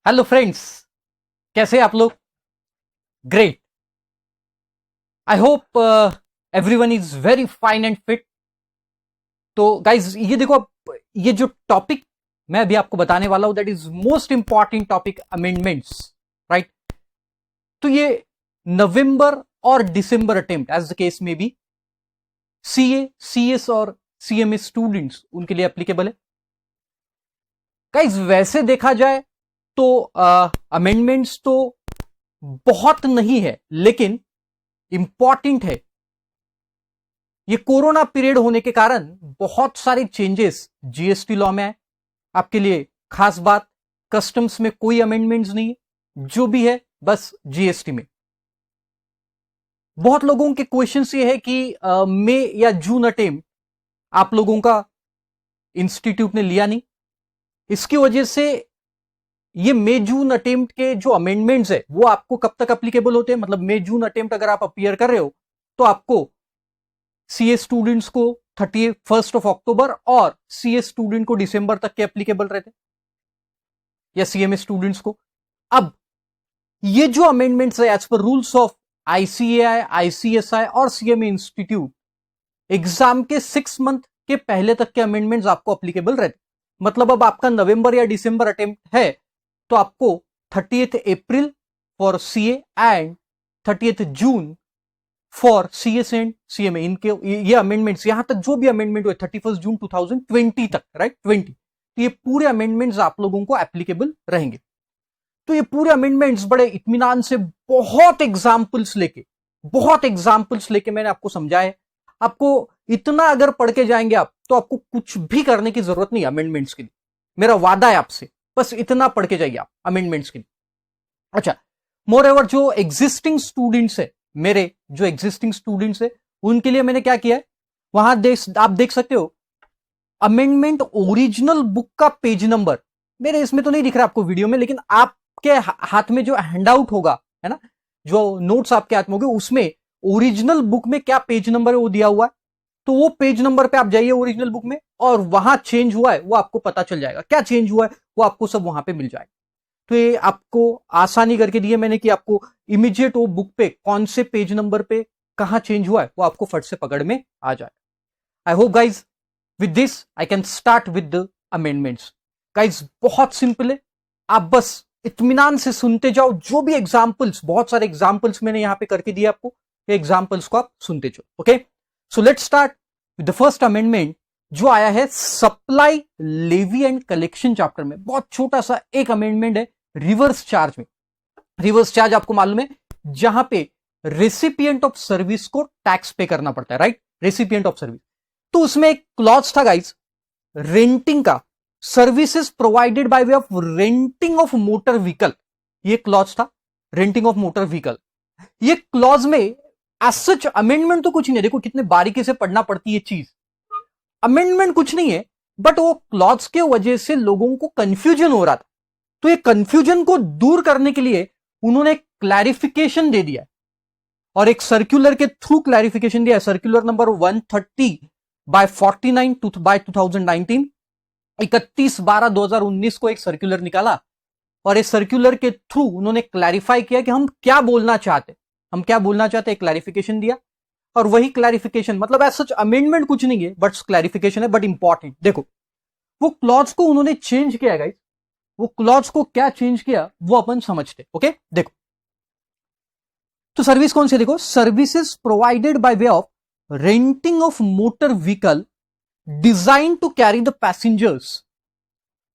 Hello friends, कैसे हैं आप लोग? Great. I hope everyone is very fine and fit. तो गाइज ये देखो, अब ये जो टॉपिक मैं अभी आपको बताने वाला हूं that is most important topic, amendments, right? तो ये नवंबर और दिसंबर अटेम्प्ट एज द केस में भी सीए, सीएस और सीएमए स्टूडेंट्स उनके लिए एप्लीकेबल है। गाइज वैसे देखा जाए तो अमेंडमेंट्स तो बहुत नहीं है, लेकिन इंपॉर्टेंट है। ये कोरोना पीरियड होने के कारण बहुत सारे चेंजेस जीएसटी लॉ में आए। आपके लिए खास बात, कस्टम्स में कोई अमेंडमेंट्स नहीं है, जो भी है बस जीएसटी में। बहुत लोगों के क्वेश्चंस ये है कि मई या जून अटेम्प्ट आप लोगों का इंस्टीट्यूट ने लिया नहीं। इसकी वजह से ये मई जून अटेम्प्ट के जो अमेंडमेंट्स है वो आपको कब तक एप्लीकेबल होते हैं, मतलब मई जून अटेम्प्ट अगर आप अपीयर कर रहे हो तो आपको सीए स्टूडेंट्स को 31 अक्टूबर और सीए स्टूडेंट को दिसंबर तक के एप्लीकेबल रहते, या सीएमए स्टूडेंट्स को। अब ये जो अमेंडमेंट्स है as per rules of ICAI, ICSI और सीएमए इंस्टीट्यूट, एग्जाम के 6 मंथ के पहले तक के अमेंडमेंट्स आपको एप्लीकेबल रहते। मतलब अब आपका नवंबर या दिसंबर अटेम्प्ट है तो आपको 30 April for CA and 30 June for CS and CMA, इनके ये अमेंडमेंट्स, यहां तक जो भी अमेंडमेंट हुए 31 जून 2020 तक, राइट, 20, तो ये पूरे अमेंडमेंट्स आप लोगों को एप्लीकेबल रहेंगे। तो ये पूरे अमेंडमेंट्स बड़े इत्मीनान से बहुत एग्जाम्पल्स लेके मैंने आपको समझाया। आपको इतना अगर पढ़ के जाएंगे आप तो आपको कुछ भी करने की जरूरत नहीं अमेंडमेंट्स के लिए, मेरा वादा है आपसे। बस इतना पढ़ के जाइए आप अमेंडमेंट्स के लिए। अच्छा, मोर एवर जो एग्जिस्टिंग स्टूडेंट्स है, मेरे जो एग्जिस्टिंग स्टूडेंट्स है उनके लिए मैंने क्या किया है, वहां आप देख सकते हो अमेंडमेंट ओरिजिनल बुक का पेज नंबर मेरे इसमें तो नहीं दिख रहा आपको वीडियो में, लेकिन आपके हाथ में जो हैंडआउट होगा, है ना, जो नोट्स आपके हाथ में होंगे उसमें ओरिजिनल बुक में क्या पेज नंबर है वो दिया हुआ है। तो वो पेज नंबर पे आप जाइए ओरिजिनल बुक में, और वहां चेंज हुआ है वो आपको पता चल जाएगा, क्या चेंज हुआ है वो आपको सब वहां पे मिल जाएगा। तो ये आपको आसानी करके दी है मैंने कि आपको इमीडिएट वो बुक पे कौन से पेज नंबर पे कहां चेंज हुआ है वो आपको फट से पकड़ में आ जाए। I hope guys with this I can start with the amendments. Guys बहुत सिंपल है, आप बस इत्मीनान से सुनते जाओ। जो भी एग्जाम्पल्स, बहुत सारे एग्जाम्पल्स मैंने यहां पे करके दिए आपको, ये एग्जाम्पल्स को आप सुनते जाओ। Okay, so let's start with the first amendment जो आया है supply levy and collection chapter में। बहुत छोटा सा एक अमेंडमेंट है रिवर्स चार्ज में। रिवर्स चार्ज आपको मालूम है जहां पे रेसिपिएंट ऑफ सर्विस को टैक्स पे करना पड़ता है, राइट, रेसिपिएंट ऑफ सर्विस। तो उसमें एक क्लॉज था गाइज, रेंटिंग का, services provided by way of renting of motor vehicle, ये क्लॉज था, रेंटिंग ऑफ मोटर व्हीकल। ये क्लॉज में एज सच अमेंडमेंट तो कुछ नहीं है, देखो कितने बारीकी से पढ़ना पड़ती है चीज। अमेंडमेंट कुछ नहीं है, बट वो क्लॉज के वजह से लोगों को कंफ्यूजन हो रहा था। तो ये कंफ्यूजन को दूर करने के लिए उन्होंने क्लैरिफिकेशन दे दिया और एक सर्कुलर के थ्रू क्लैरिफिकेशन दिया, सर्कुलर नंबर 130/49/2019, 31/12/2019 को एक सर्कुलर निकाला। और इस सर्कुलर के थ्रू उन्होंने क्लैरिफाई किया कि हम क्या बोलना चाहते, क्लैरिफिकेशन दिया। और वही क्लैरिफिकेशन, मतलब ऐसा सच अमेंडमेंट कुछ नहीं है बट क्लैरिफिकेशन है, बट इंपॉर्टेंट। देखो वो क्लॉज को उन्होंने चेंज किया गाइस, वो क्लॉज को क्या चेंज किया वो अपन समझते। ओके, देखो तो सर्विस कौन सी, देखो services provided by way of renting of motor vehicle design to carry the passengers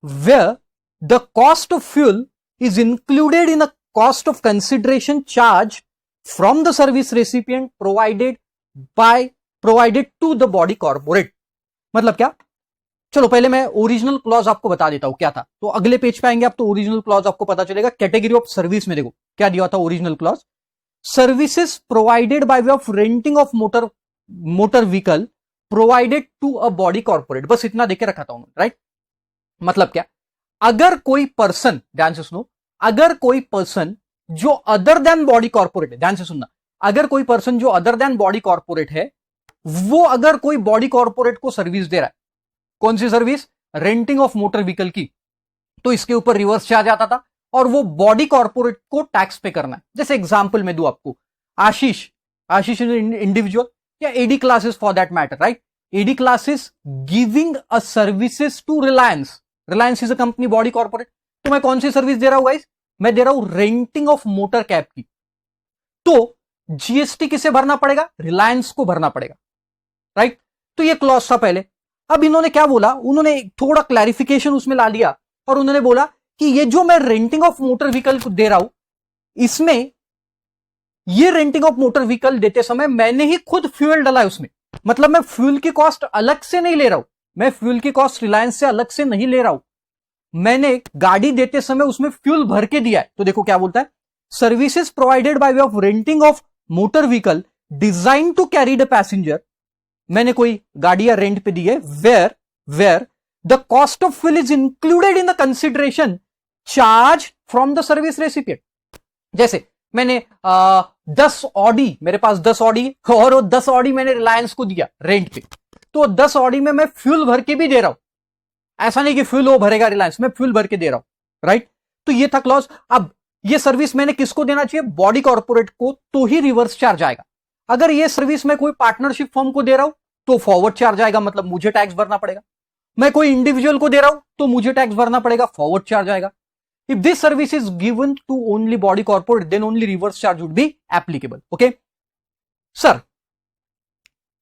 where the cost of fuel is included in a cost of consideration charge from the service recipient provided to the body corporate. मतलब क्या, चलो पहले मैं original clause आपको बता देता हूं क्या था। तो अगले पेज पे आएंगे आप तो ओरिजिनल क्लॉज आपको पता चलेगा। कैटेगरी ऑफ सर्विस में देखो क्या दिया था original clause, services provided by way of renting of motor vehicle provided to a body corporate, बस इतना देके रखा था उन्होंने, राइट। मतलब क्या, अगर कोई पर्सन, ध्यान से सुनो, अगर कोई पर्सन जो अदर देन बॉडी कॉर्पोरेट है, ध्यान से सुनना, अगर कोई पर्सन जो अदर देन बॉडी कॉर्पोरेट है, वो अगर कोई बॉडी कॉर्पोरेट को सर्विस दे रहा है, कौन सी service, renting of motor vehicle की, तो इसके ऊपर रिवर्स चार्ज आता था। और वो बॉडी कॉर्पोरेट को टैक्स पे करना है। जैसे एग्जांपल में दूं आपको, आशीष इज इंडिविजुअल या AD classes for that matter, right? AD classes giving a services to Reliance. Reliance is a company, body corporate. तो मैं कौन सी सर्विस दे रहा हूं गाइस? मैं दे रहा हूं रेंटिंग ऑफ मोटर कैब की। तो जीएसटी किसे भरना पड़ेगा? रिलायंस को भरना पड़ेगा, राइट? तो ये क्लॉज था पहले। अब इन्होंने क्या बोला, उन्होंने थोड़ा क्लैरिफिकेशन उसमें ला दिया और उन्होंने बोला कि ये जो मैं रेंटिंग ऑफ मोटर व्हीकल को दे रहा हूं, इसमें ये रेंटिंग ऑफ मोटर व्हीकल देते समय मैंने ही खुद फ्यूल डाला है उसमें। मतलब मैं फ्यूल की कॉस्ट अलग से नहीं ले रहा हूं, मैं फ्यूल की कॉस्ट रिलायंस से अलग से नहीं ले रहा हूं, मैंने गाड़ी देते समय उसमें फ्यूल भर के दिया है। तो देखो क्या बोलता है, services provided by way of renting of motor vehicle design to carry the passenger. मैंने कोई गाड़ी या रेंट पे दी है, where the cost of fuel is included in the consideration charge from the service recipient. जैसे मैंने 10 ऑडी, मेरे पास 10 ऑडी और वो 10 ऑडी मैंने रिलायंस को दिया रेंट पे, तो 10 ऑडी में मैं फ्यूल भर के भी दे रहा हूं। ऐसा नहीं कि फ्यूल वो भरेगा रिलायंस, मैं फ्यूल भर के दे रहा हूं, राइट? तो ये था क्लॉज। अब ये सर्विस मैंने किसको देना चाहिए? बॉडी कॉर्पोरेट को, तो ही रिवर्स चार्ज आएगा। अगर ये सर्विस मैं कोई पार्टनरशिप फर्म को दे रहा हूं तो फॉरवर्ड चार्ज आएगा, मतलब मुझे टैक्स भरना पड़ेगा। मैं कोई इंडिविजुअल को दे रहा हूं तो मुझे टैक्स भरना पड़ेगा, फॉरवर्ड चार्ज आएगा। If this service is given to only body corporate, then only reverse charge would be applicable. Okay, sir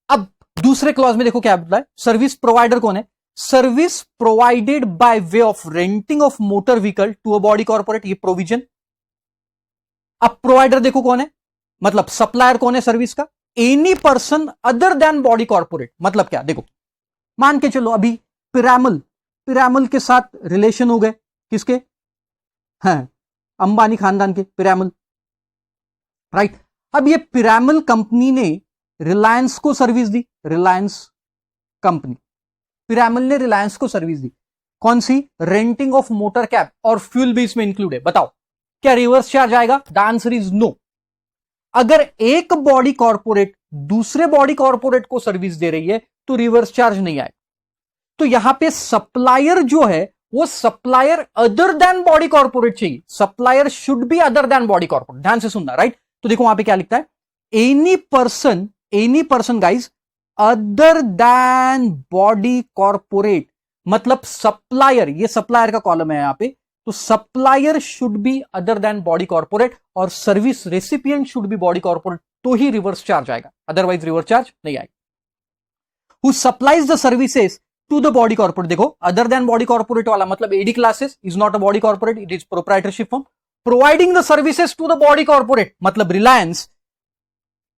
अब दूसरे क्लॉज में देखो क्या बोलता है, सर्विस प्रोवाइडर कौन है? Service provided by way of renting of motor vehicle to a body corporate, ये प्रोविजन। अब प्रोवाइडर देखो कौन है, मतलब सप्लायर कौन है सर्विस का? Any person other than body corporate. मतलब क्या, देखो मान के चलो अभी पिरामल के साथ रिलेशन हो गए, किसके? हैं अंबानी खानदान के, पिरामल, राइट? अब ये पिरामल कंपनी ने रिलायंस को सर्विस दी, रिलायंस कंपनी, पिरामल ने रिलायंस को सर्विस दी, कौन सी? रेंटिंग ऑफ मोटर कैब, और फ्यूल भी इसमें इंक्लूड है। बताओ क्या रिवर्स चार्ज आएगा? The answer is no. अगर एक बॉडी कॉर्पोरेट दूसरे बॉडी कॉर्पोरेट को सर्विस दे रही है तो रिवर्स चार्ज नहीं आएगा। तो यहां पे सप्लायर जो है वो supplier other than body corporate चाहिए, supplier should be other than body corporate. ध्यान से सुनना, राइट? तो देखो वहां पे क्या लिखता है, any person guys other than body corporate, मतलब सप्लायर, ये सप्लायर का कॉलम है यहां पे, तो supplier should be other than body corporate और service recipient should be body corporate, तो ही रिवर्स चार्ज आएगा, अदरवाइज रिवर्स चार्ज नहीं आएगा। Who supplies the services to the body corporate, देखो अदर देन बॉडी कॉर्पोरेट वाला मतलब AD classes is not a body corporate, it is proprietorship firm. Providing the services to the body corporate मतलब Reliance,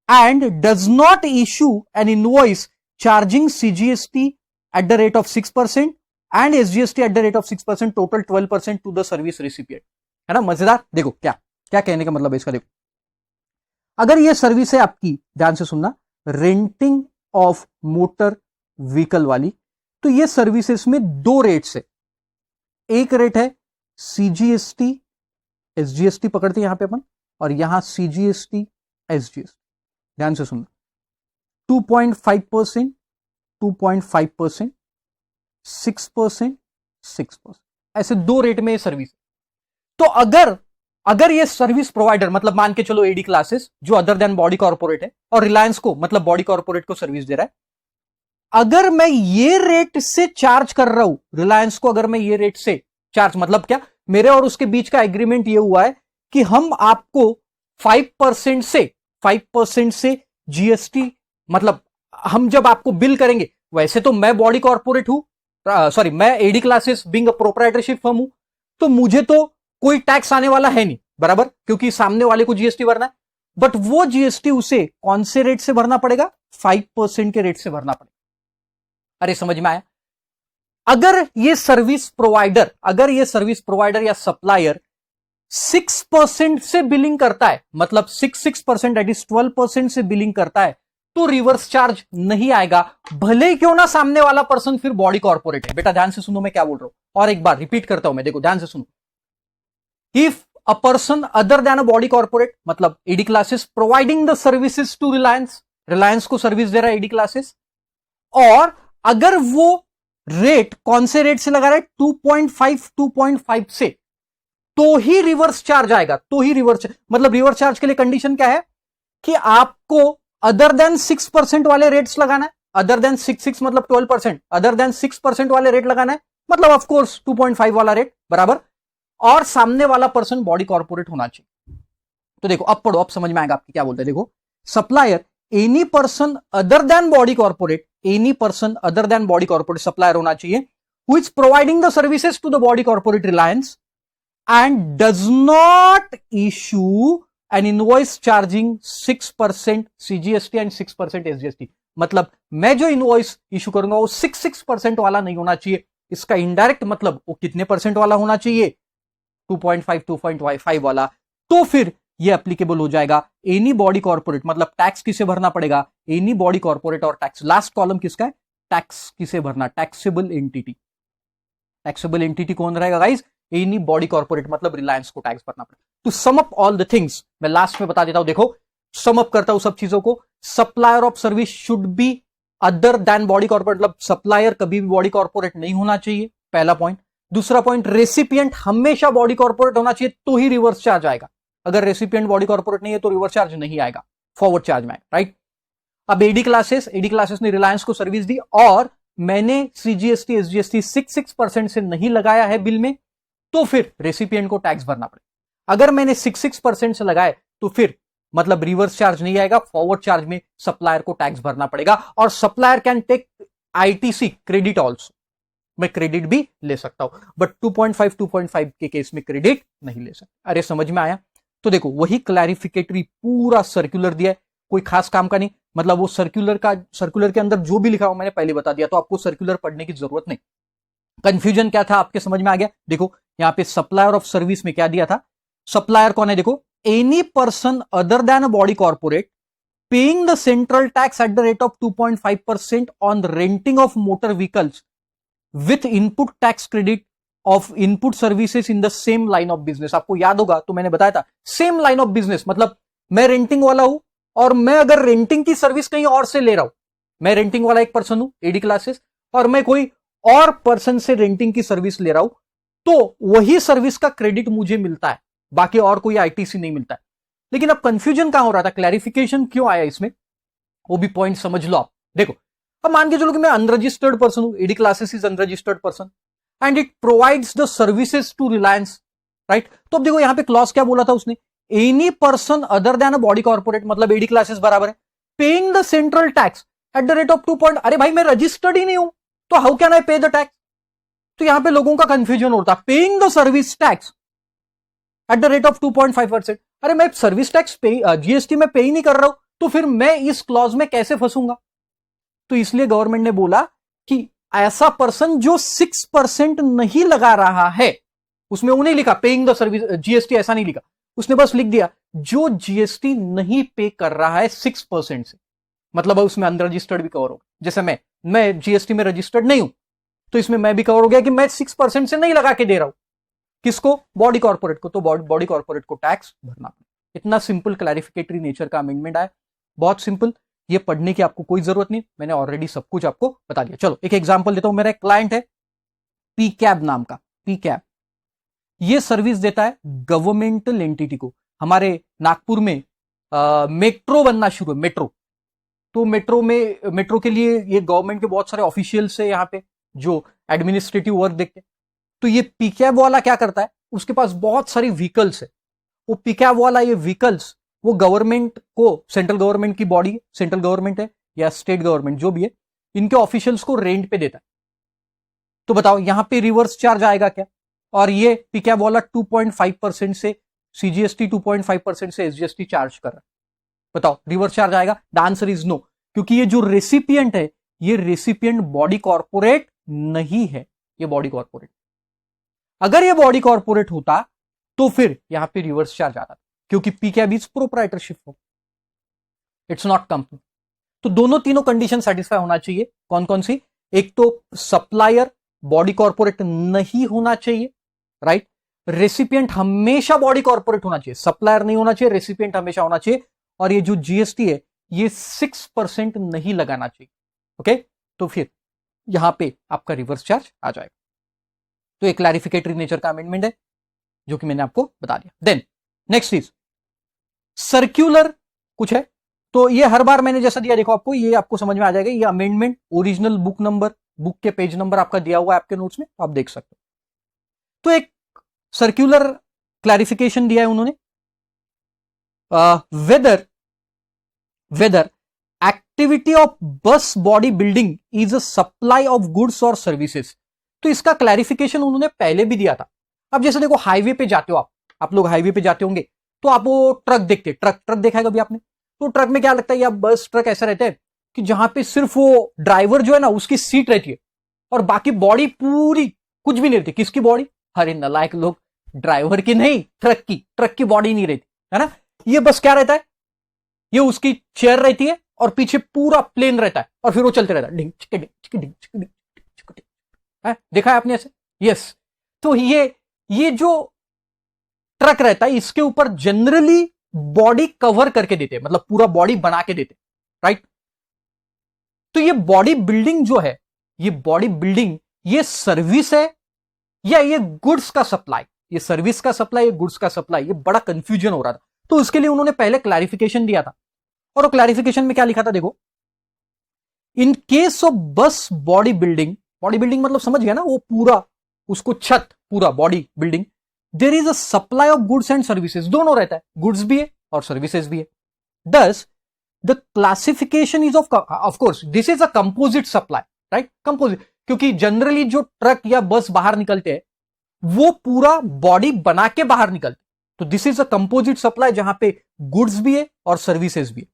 and does not issue an invoice charging CGST at the rate of 6% and SGST at the rate of 6%, total 12% to the service recipient. है ना मजेदार? देखो क्या क्या कहने का मतलब है इसका। देखो अगर ये सर्विस है आपकी, ध्यान से सुनना, रेंटिंग ऑफ मोटर व्हीकल वाली, तो ये सर्विसेज में दो रेट्स है। एक रेट है सीजीएसटी एसजीएसटी, पकड़ते हैं यहां पे अपन, और यहां सीजीएसटी एसजीएसटी। ध्यान से सुनना, 2.5%, 2.5%, 6%, 6%, ऐसे दो रेट में ये सर्विस। तो अगर ये सर्विस प्रोवाइडर मतलब मान के चलो एडी क्लासेस जो अदर देन बॉडी कॉर्पोरेट है और रिलायंस को मतलब बॉडी कॉर्पोरेट को सर्विस दे रहा है, अगर मैं ये रेट से चार्ज कर रहा हूं रिलायंस को, अगर मैं ये रेट से चार्ज, मतलब क्या, मेरे और उसके बीच का एग्रीमेंट ये हुआ है कि हम आपको 5% से जीएसटी, मतलब हम जब आपको बिल करेंगे, वैसे तो मैं बॉडी कॉर्पोरेट हूं, सॉरी मैं AD classes being a proprietorship firm हूं, तो मुझे तो कोई टैक्स आने वाला है नहीं, बराबर, क्योंकि सामने वाले को जीएसटी भरना है। बट वो जीएसटी उसे कौन से रेट से भरना पड़ेगा? 5% के रेट से भरना पड़ेगा। अरे समझ में आया? अगर ये सर्विस प्रोवाइडर या सप्लायर 6% से बिलिंग करता है, मतलब 6% दैट इज 12% से बिलिंग करता है, तो रिवर्स चार्ज नहीं आएगा, भले क्यों ना सामने वाला पर्सन फिर बॉडी कॉर्पोरेट है। बेटा ध्यान से सुनो मैं क्या बोल रहा हूं, और एक बार रिपीट करता हूं मैं, देखो ध्यान से सुनो। If a person other than a body corporate मतलब AD classes providing the services to Reliance को सर्विस दे रहा है एडी क्लासेस, और अगर वो रेट कौन से रेट से लगा रहा है? 2.5 से, तो ही रिवर्स चार्ज आएगा, तो ही रिवर्स, मतलब रिवर्स चार्ज के लिए कंडीशन क्या है कि आपको अदर देन 6% वाले रेट्स लगाना है, अदर देन 6 मतलब 12%, अदर देन 6% वाले रेट लगाना है, मतलब ऑफ कोर्स 2.5 वाला रेट बराबर, और सामने वाला पर्सन बॉडी कॉर्पोरेट होना चाहिए। तो देखो अब पढ़ो, अब समझ में आएगा आपकी क्या बोलते हैं। देखो supplier any person other than body corporate, any person other than body corporate supplier होना चाहिए, who is providing the services to the body corporate Reliance and does not issue an invoice charging 6% CGST and 6% SGST। मतलब मैं जो invoice issue करूंगा वो 6% वाला नहीं होना चाहिए। इसका इनडायरेक्ट मतलब वो कितने परसेंट वाला होना चाहिए, 2.5 2.5 वाला। तो फिर ये एप्लीकेबल हो जाएगा एनी बॉडी कॉर्पोरेट, मतलब टैक्स किसे भरना पड़ेगा, एनी बॉडी कॉर्पोरेट और टैक्स। लास्ट कॉलम किसका है, टैक्स किसे भरना, टैक्सेबल एंटिटी। टैक्सेबल एंटिटी कौन रहेगा गाइस, एनी बॉडी कॉर्पोरेट, मतलब रिलायंस को टैक्स भरना पड़ेगा। To sum up all the things, मैं लास्ट में बता देता हूं, देखो सम अप करता हूं सब चीजों को। Supplier of service should be other than body corporate, मतलब सप्लायर कभी भी बॉडी कॉर्पोरेट नहीं होना चाहिए, पहला पॉइंट। दूसरा पॉइंट, रेसिपिएंट हमेशा बॉडी कॉर्पोरेट होना चाहिए, तो ही रिवर्स चार्ज आएगा। अगर रेसिपिएंट बॉडी कॉर्पोरेट नहीं है तो रिवर्स चार्ज नहीं आएगा, फॉरवर्ड चार्ज में आएगा, राइट। अब एडी क्लासेस ने रिलायंस को सर्विस दी और मैंने सीजीएसटी एसजीएसटी 6% से नहीं लगाया है बिल में, तो फिर रेसिपिएंट को टैक्स भरना पड़ेगा। अगर मैंने 6% से लगाए तो फिर मतलब रिवर्स चार्ज नहीं आएगा, फॉरवर्ड चार्ज में सप्लायर को टैक्स भरना पड़ेगा। और supplier can take ITC credit also, मैं क्रेडिट भी ले सकता हूं, बट 2.5 के केस में क्रेडिट नहीं ले सकता। अरे समझ में आया। तो देखो वही क्लैरिफिकेटरी पूरा सर्कुलर दिया है, कोई खास काम का नहीं, मतलब वो सर्कुलर के अंदर जो भी लिखा हो मैंने पहले बता दिया, तो आपको सर्कुलर पढ़ने की जरूरत नहीं। कंफ्यूजन क्या था आपके समझ में आ गया। देखो यहां पे सप्लायर ऑफ सर्विस में क्या दिया था, सप्लायर कौन है, देखो any person other than a body corporate paying the central tax at the rate of 2.5% on the renting of motor vehicles with input tax credit of input services in the same line of business. आपको याद होगा तो मैंने बताया था same line of business, मतलब मैं renting वाला हूं और मैं अगर रेंटिंग की सर्विस कहीं और से ले रहा हूं, मैं रेंटिंग वाला एक पर्सन हूं एडी क्लासेस, और मैं कोई और पर्सन से रेंटिंग की सर्विस ले रहा हूं, तो वही सर्विस का क्रेडिट मुझे मिलता है, बाकी और कोई आईटीसी नहीं मिलता है। लेकिन अब कंफ्यूजन कहां हो रहा था, क्लैरिफिकेशन क्यों आया इसमें, वो भी पॉइंट समझ लो आप। देखो अब मान के चलो कि मैं अनरजिस्टर्ड पर्सन हूं, AD classes is unregistered person and it provides the services to Reliance, right. तो अब देखो यहां पे क्लॉज क्या बोला था उसने, any person other than a body corporate, मतलब एडी क्लासेस बराबर है paying the central tax at the rate of 2. अरे भाई मैं रजिस्टर्ड ही नहीं हूं, तो हाउ कैन आई पे द टैक्स। तो यहां पे लोगों का कंफ्यूजन होता है, paying the service tax at the rate of 2.5%। अरे मैं सर्विस टैक्स जीएसटी में पे ही नहीं कर रहा हूं, तो फिर मैं इस क्लॉज में कैसे फंसूंगा। तो इसलिए गवर्नमेंट ने बोला कि ऐसा पर्सन जो 6% नहीं लगा रहा है, उसमें वो नहीं लिखा पेइंग द सर्विस जीएसटी, ऐसा नहीं लिखा, उसने बस लिख दिया जो जीएसटी नहीं पे कर रहा है 6% से, मतलब उसमें अनरजिस्टर्ड भी कवर होगा। जैसे मैं जीएसटी में रजिस्टर्ड नहीं हूं, तो इसमें मैं भी कवर हो गया कि मैं 6% से नहीं लगा के दे रहा हूं, किसको, बॉडी कॉर्पोरेट को, तो बॉडी कॉर्पोरेट को टैक्स भरना। इतना सिंपल क्लैरिफिकेटरी नेचर का अमेंडमेंट आया, बहुत सिंपल, ये पढ़ने की आपको कोई जरूरत नहीं, मैंने ऑलरेडी सब कुछ आपको बता दिया। चलो एक एग्जांपल देता हूं, मेरा एक क्लाइंट है पी कैब नाम का, पी कैब ये सर्विस देता है गवर्नमेंटल एंटिटी को। हमारे नागपुर में मेट्रो बनना शुरू है, मेट्रो, तो मेट्रो के लिए ये गवर्नमेंट के बहुत सारे ऑफिशियल्स है यहाँ पे जो एडमिनिस्ट्रेटिव वर्क देखते हैं। तो ये पिकैब वाला क्या करता है, उसके पास बहुत सारी व्हीकल्स है, वो पिकैब वाला ये व्हीकल्स वो गवर्नमेंट को, सेंट्रल गवर्नमेंट की बॉडी, सेंट्रल गवर्नमेंट है या स्टेट गवर्नमेंट जो भी है, इनके ऑफिशियल्स को रेंट पे देता है। तो बताओ यहां पे रिवर्स चार्ज आएगा क्या, और ये पिकैब वाला 2.5% से सीजीएसटी 2.5% से एसजीएसटी चार्ज कर रहा है, बताओ रिवर्स चार्ज आएगा। द आंसर इज नो, क्योंकि ये जो रेसिपिएंट है, ये रेसिपिएंट बॉडी कॉर्पोरेट नहीं है, ये बॉडी कॉर्पोरेट। अगर ये बॉडी कॉर्पोरेट होता तो फिर यहां पे रिवर्स चार्ज आता, क्योंकि पिकैब इज प्रोप्राइटरशिप हो, इट्स नॉट कंपनी। तो दोनों तीनों कंडीशन सेटिस्फाई होना चाहिए। कौन कौन सी, एक तो सप्लायर बॉडी कॉर्पोरेट नहीं होना चाहिए, राइट, रेसिपिएंट हमेशा बॉडी कॉर्पोरेट होना चाहिए, सप्लायर नहीं होना चाहिए, रेसिपिएंट हमेशा होना चाहिए, और ये जो जीएसटी है ये 6% नहीं लगाना चाहिए। ओके, तो फिर यहां पे आपका रिवर्स चार्ज आ जाएगा। तो एक क्लैरिफिकेटरी नेचर का अमेंडमेंट है। जो कि मैंने आपको बता दिया। देन नेक्स्ट इज सर्क्यूलर कुछ है, तो ये हर बार मैंने जैसा दिया देखो आपको, ये आपको समझ में आ जाएगा। ये amendment original book number, book के पेज नंबर आपका दिया हुआ है आपके नोट्स में, आप देख सकते हो। तो एक सर्क्यूलर क्लैरिफिकेशन दिया है उन्होंने, weather activity of bus body building is a supply of goods और सर्विसेज। तो इसका क्लैरिफिकेशन उन्होंने पहले भी दिया था। अब जैसे देखो हाईवे पे जाते हो आप लोग हाईवे पे जाते होंगे, तो आप वो ट्रक देखते, ट्रक देखा है कभी आपने? तो ट्रक में क्या लगता है, या बस ट्रक ऐसा रहता है कि जहां पे सिर्फ वो ड्राइवर जो है ना उसकी सीट रहती है और बाकी बॉडी पूरी कुछ भी नहीं रहती। किसकी बॉडी? अरे नलायक लोग, ड्राइवर की नहीं, ट्रक की बॉडी नहीं रहती है ना। ये बस क्या रहता है, ये उसकी चेयर रहती है और पीछे पूरा प्लेन रहता है और फिर वो चलते रहता है, डिंग चिक डिंग चिक डिंग चिक डिंग चिक डिंग। देखा है आपने ऐसे? यस। तो ये जो ट्रक रहता है इसके ऊपर जनरली बॉडी कवर करके देते हैं, मतलब पूरा बॉडी बना के देते, राइट। तो ये बॉडी बिल्डिंग जो है, ये बॉडी बिल्डिंग ये सर्विस है या ये गुड्स का सप्लाई? ये सर्विस का सप्लाई, ये गुड्स का सप्लाई, ये बड़ा कंफ्यूजन हो रहा था। तो उसके लिए उन्होंने पहले क्लैरिफिकेशन दिया था, और वो क्लैरिफिकेशन में क्या लिखा था देखो, in case of bus body building मतलब समझ गया ना, वो पूरा उसको छत पूरा body building, there is a supply of goods and services, दोनों रहता है, गुड्स भी है और सर्विसेज भी है। दस the classification is of course this is a composite supply, right, composite, क्योंकि जनरली जो ट्रक या बस बाहर निकलते हैं वो पूरा बॉडी बना के बाहर निकलते, तो this is a composite supply जहां पे गुड्स भी है और सर्विसेज भी है।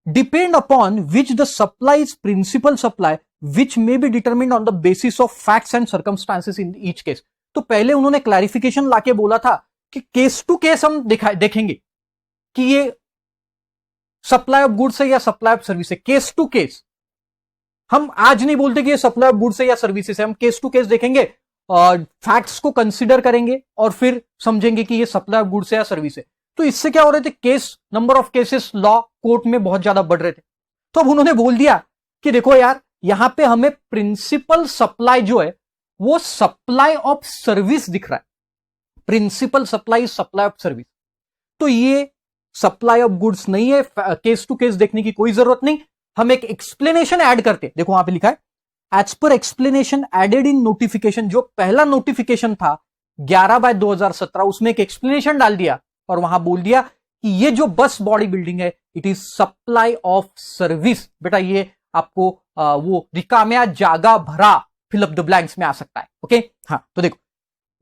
Depend upon which the supply is principal supply which may be determined on the basis of facts and circumstances in each case. तो पहले उन्होंने क्लैरिफिकेशन लाके बोला था कि केस टू केस हम देखेंगे कि ये सप्लाई ऑफ गुड्स है या सप्लाई ऑफ सर्विस है, केस टू केस। हम आज नहीं बोलते कि ये सप्लाई ऑफ गुड्स है या सर्विसेज है, हम केस टू केस देखेंगे, फैक्ट्स को कंसिडर करेंगे और फिर समझेंगे कि ये सप्लाई ऑफ गुड्स है या सर्विस है। तो इससे क्या हो रहे थे, case number of cases law court में बहुत ज्यादा बढ़ रहे थे। तो अब उन्होंने बोल दिया कि देखो यार, यहां पे हमें प्रिंसिपल सप्लाई जो है वो सप्लाई ऑफ सर्विस दिख रहा है, principal supply supply of service. तो ये सप्लाई ऑफ गुड्स नहीं है, केस टू केस देखने की कोई जरूरत नहीं, हम एक एक्सप्लेनेशन ऐड करते, देखो वहां पे लिखा है as per explanation added in notification. जो पहला नोटिफिकेशन था 11/2017, उसमें एक एक्सप्लेनेशन डाल दिया और वहां बोल दिया कि ये जो बस बॉडी बिल्डिंग है it is supply of service. बेटा ये आपको वो रिकाम्या जागा भरा फिल अप द ब्लैंक्स में आ सकता है, ओके। हाँ, तो देखो,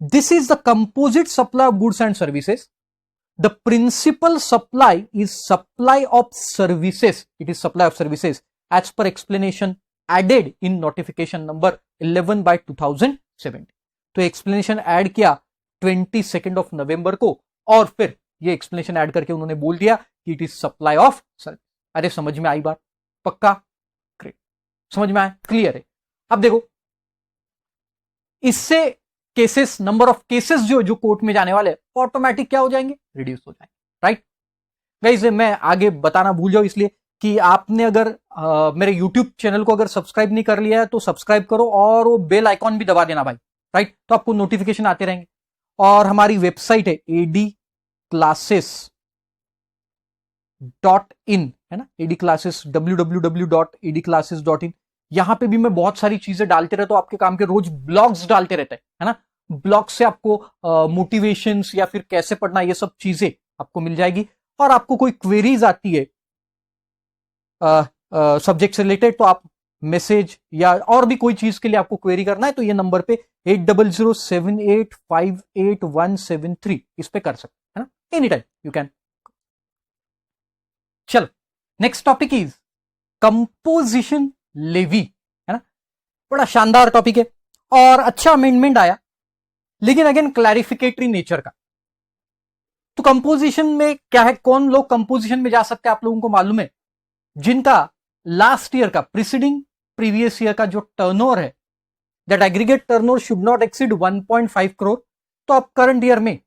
this is the composite supply of goods and services, the principal supply is supply of services, it is supply of services as per explanation added in notification number 11/2017। तो explanation add किया 22 नवंबर को, और फिर ये explanation add करके उन्होंने बोल दिया कि it is supply of service. अरे समझ में आई बात? पक्का? ग्रेट, समझ में आया, क्लियर है। अब देखो, इससे केसेस, नंबर ऑफ केसेस जो कोर्ट में जाने वाले ऑटोमेटिक क्या हो जाएंगे, रिड्यूस हो जाएंगे, राइट। गाइस मैं आगे बताना भूल जाऊं इसलिए कि आपने अगर मेरे यूट्यूब चैनल को अगर सब्सक्राइब नहीं कर लिया है तो सब्सक्राइब करो और वो बेल आइकॉन भी दबा देना भाई, राइट, तो आपको नोटिफिकेशन आते रहेंगे। और हमारी वेबसाइट है adclasses.in, है ना, adclasses www.adclasses.in। यहां पे भी मैं बहुत सारी चीजें डालते रहता हूं आपके काम के, रोज ब्लॉग्स डालते रहते हैं, है ना। ब्लॉग से आपको मोटिवेशंस या फिर कैसे पढ़ना ये सब चीजें आपको मिल जाएगी। और आपको कोई क्वेरीज आती है सब्जेक्ट से रिलेटेड तो आप मैसेज या और भी कोई चीज के लिए आपको क्वेरी करना है तो ये नंबर पे 8007858173 इस पे कर सकते हैं ना, एनी टाइम यू कैन। चलो, next topic is composition levy, है ना। बड़ा शानदार टॉपिक है और अच्छा अमेंडमेंट आया, लेकिन अगेन क्लैरिफिकेटरी नेचर का। तो कंपोजिशन में क्या है, कौन लोग कंपोजिशन में जा सकते हैं, आप लोगों को मालूम है? जिनका लास्ट ईयर का प्रीसीडिंग प्रीवियस ईयर का जो टर्नओवर है, that aggregate turnover should not exceed 1.5 crore, तो आप करंट ईयर में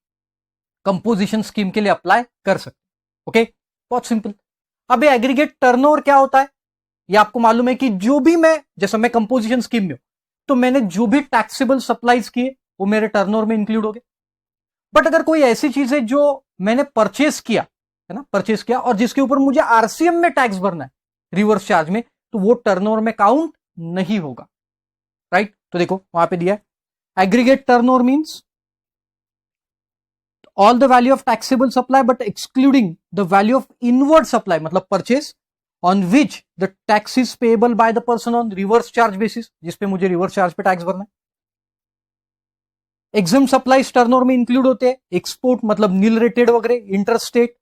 कंपोजिशन स्कीम के लिए अप्लाई कर सकते, ओके। बहुत सिंपल। अब ये एग्रीगेट टर्नओवर क्या होता है, ये आपको मालूम है कि जो भी मैं, जैसे मैं कंपोजिशन स्कीम में हूं तो मैंने जो भी टैक्सेबल सप्लाईज किए वो मेरे टर्नओवर में इंक्लूड हो गए। बट अगर कोई ऐसी चीज है जो मैंने परचेस किया है ना, परचेस किया और जिसके ऊपर मुझे आरसीएम में टैक्स भरना है रिवर्स चार्ज में, तो वो टर्नओवर में काउंट नहीं होगा। राइट, तो देखो वहां पे दिया है aggregate turnover means all the value of taxable supply but excluding the value of inward supply, मतलब purchase on which the tax is payable by the person on reverse charge basis, जिसपे मुझे reverse charge पे tax भरना है। Exempt supplies turnover में include होते हैं, export मतलब नील रेटेड वगैरह, interstate